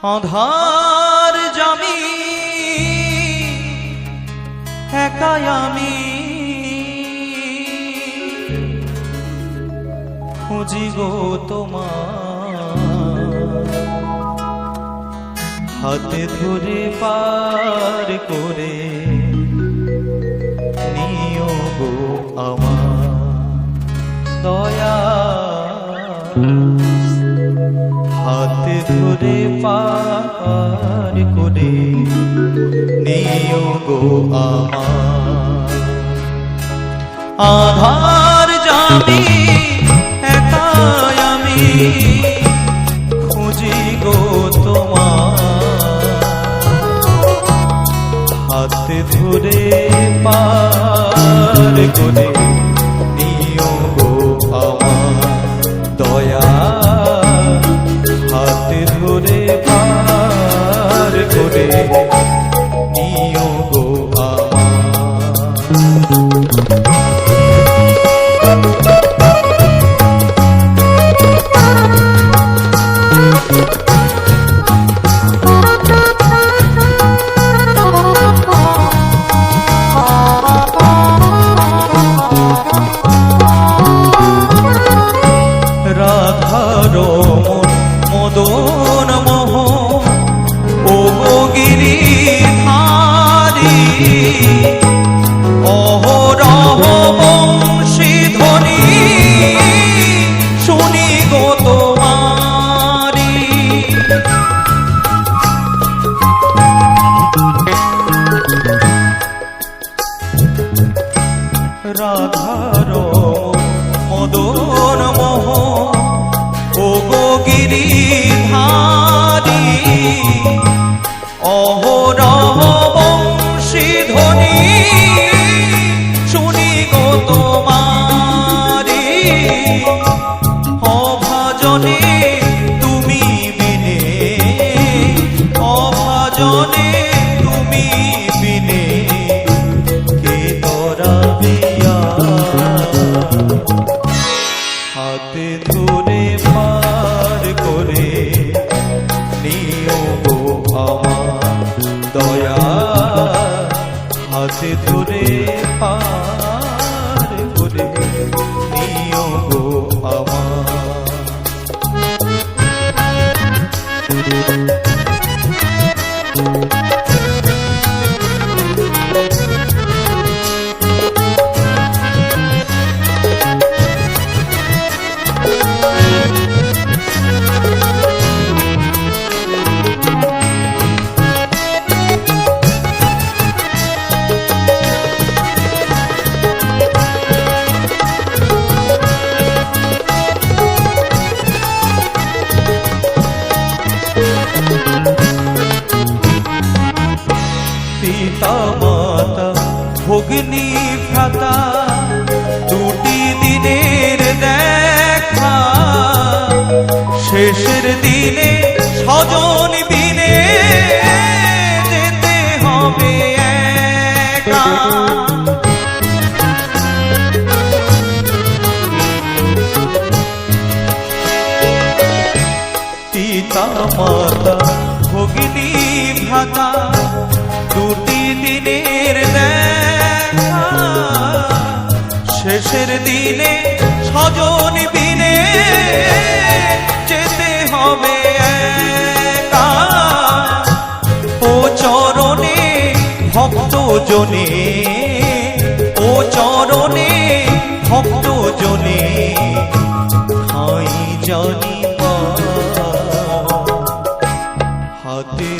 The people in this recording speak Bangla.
আধার জামি একাই আমি খুঁজি গো তোমার হাতে ধরে পার করে নিও গো আমার দয়া হাতে ধরে পার করে নিও গো আমার আধার জামি একাই আমি খুঁজি গো তোমার হাতে ধরে পার করে নিও গো আমার দয়া হাতে ধরে পার করে নিও গো রাধার মদন মোহ ও গিরিধারী অহরহ বংশী ধ্বনি শুনি গো তোমারি রাধার মদন মোহ ও গো গিরিধারী অহরহ বংশী ধ্বনি শুনি গো তোমারি অভাজনে তুমি বিনে অভাজনে তুমি বিনে কে তরাবে হাতে ধরে পার করে নিও গো আমার দয়া হাতে ধরে পার করে নিও গো আমার পিতা মাতা ভগ্নী ভ্রাতা দুটি দিনের দেখা শেষের দিনে স্বজন বিনে যেতে হবে একা পিতা মাতা ভগ্নী ভ্রাতা দুটি দিনের দেখা শেষের দিনে স্বজন বিনে যেতে হবে একা ও চরণে ভক্ত জনে ও চরণে ভক্ত জনে ঠাঁই জানিবা হাতে